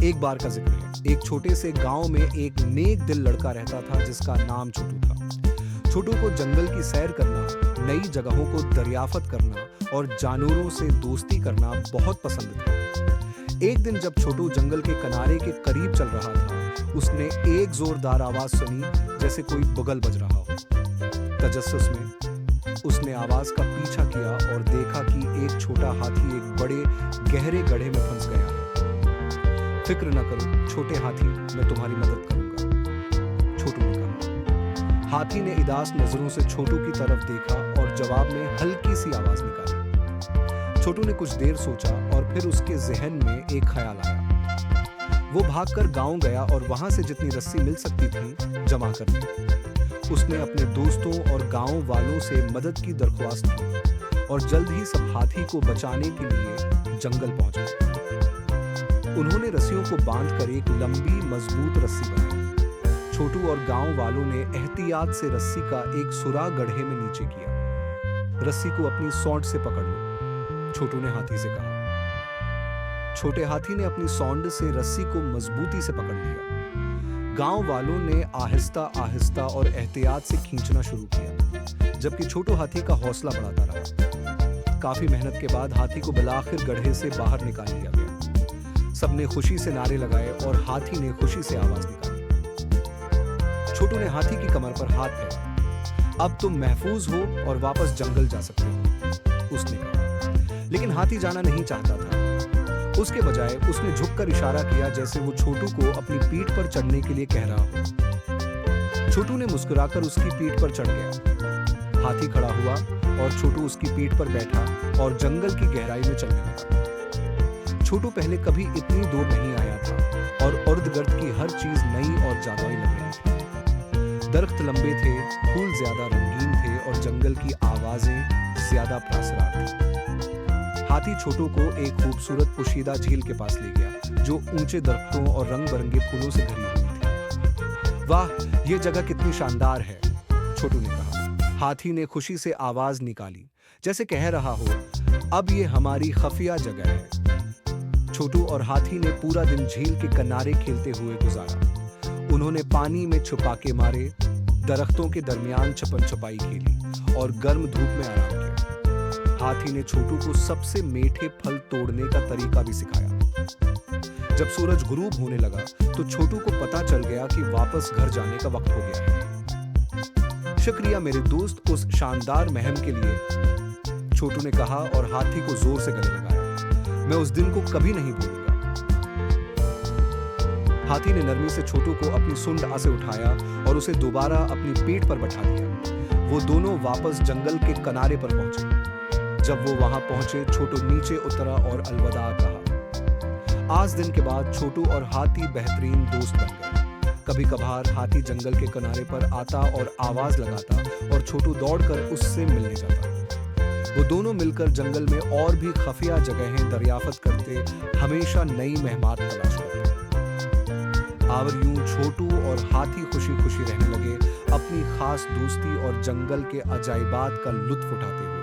एक बार का जिक्र है। एक छोटे से गांव में एक नेक दिल लड़का रहता था जिसका नाम छोटू था। छोटू को जंगल की सैर करना, नई जगहों को दरियाफत करना और जानवरों से दोस्ती करना बहुत पसंद था। एक दिन जब छोटू जंगल के किनारे के करीब चल रहा था, उसने एक जोरदार आवाज सुनी जैसे कोई बुगल बज रहा हो। तजस्सुस में उसने आवाज का पीछा किया और देखा कि एक छोटा हाथी एक बड़े गहरे गड्ढे में फंस गया है। फिक्र न करो छोटे हाथी, मैं तुम्हारी मदद करूंगा, छोटू ने कहा। हाथी ने उदास नजरों से छोटू की तरफ देखा और जवाब में हल्की सी आवाज निकाली। छोटू ने कुछ देर सोचा और फिर उसके जहन में एक ख्याल आया। वो भागकर गांव गया और वहां से जितनी रस्सी मिल सकती थी जमा कर ली। उसने अपने दोस्तों और गांव वालों से मदद की दरख्वास्त की और जल्द ही सब हाथी को बचाने के लिए जंगल पहुंच गए। उन्होंने रस्सियों को बांधकर एक लंबी मजबूत रस्सी बनाई। छोटू और गांव वालों ने एहतियात से रस्सी का एक सुराग गड्ढे में नीचे किया। रस्सी को अपनी सौंड से पकड़ लो, छोटू ने हाथी से कहा। छोटे हाथी ने अपनी सौंड से रस्सी को मजबूती से पकड़ लिया। गांव वालों ने आहिस्ता आहिस्ता और एहतियात से खींचना शुरू किया, जबकि छोटू हाथी का हौसला बढ़ाता रहा। काफी मेहनत के बाद हाथी को बिलाखिर गड्ढे से बाहर निकाल लिया गया। सबने खुशी से नारे लगाए और हाथी ने खुशी से आवाज निकाली। छोटू ने हाथी की कमर पर हाथ फेरा। अब तुम महफूज हो और वापस जंगल जा सकते हो, उसने कहा। लेकिन हाथी जाना नहीं चाहता था। उसके बजाय उसने झुककर इशारा किया जैसे वो छोटू को अपनी पीठ पर चढ़ने के लिए कह रहा हो। छोटू ने मुस्कुराकर उसकी पीठ पर चढ़ गया। हाथी खड़ा हुआ और छोटू उसकी पीठ पर बैठा और जंगल की गहराई में चलने लगा। छोटू पहले कभी इतनी दूर नहीं आया था और इर्द-गिर्द की हर चीज नई और जादुई लग रही थी। दरख्त लंबे थे, फूल ज्यादा रंगीन थे और जंगल की आवाजें ज्यादा प्रासरार थी। हाथी छोटू को एक खूबसूरत पोशीदा झील के पास ले गया जो ऊंचे दरख्तों और रंग बिरंगे फूलों से भरी हुई थी। वाह, ये जगह कितनी शानदार है, छोटू ने कहा। हाथी ने खुशी से आवाज निकाली जैसे कह रहा हो, अब ये हमारी खुफिया जगह है। छोटू और हाथी ने पूरा दिन झील के किनारे खेलते हुए गुजारा। उन्होंने पानी में छुपाके मारे, दरख्तों के दरमियान छपन छपाई खेली और गर्म धूप में आराम किया। हाथी ने छोटू को सबसे मीठे फल तोड़ने का तरीका भी सिखाया। जब सूरज गुरूब होने लगा तो छोटू को पता चल गया कि वापस घर जाने का वक्त हो गया है। शुक्रिया मेरे दोस्त उस शानदार मुहिम के लिए, छोटू ने कहा और हाथी को जोर से गले लगाया। मैं उस दिन को कभी नहीं भूलूंगा। हाथी ने नरमी से छोटू को अपनी सूंड से उठाया और उसे दोबारा अपनी पीठ पर बैठा दिया। वो दोनों वापस जंगल के किनारे पर पहुंचे। जब वो वहां पहुंचे, छोटू नीचे उतरा और अलविदा कहा। आज दिन के बाद छोटू और हाथी बेहतरीन दोस्त बन गए। कभी कभार हाथी जंगल के किनारे पर आता और आवाज लगाता और छोटू दौड़कर उससे मिलने जाता। वो दोनों मिलकर जंगल में और भी खुफिया जगहें दरियाफत करते, हमेशा नई मेहमान तलाश करते। और यूं छोटू और हाथी खुशी खुशी रहने लगे, अपनी खास दोस्ती और जंगल के अजायबात का लुत्फ उठाते हुए।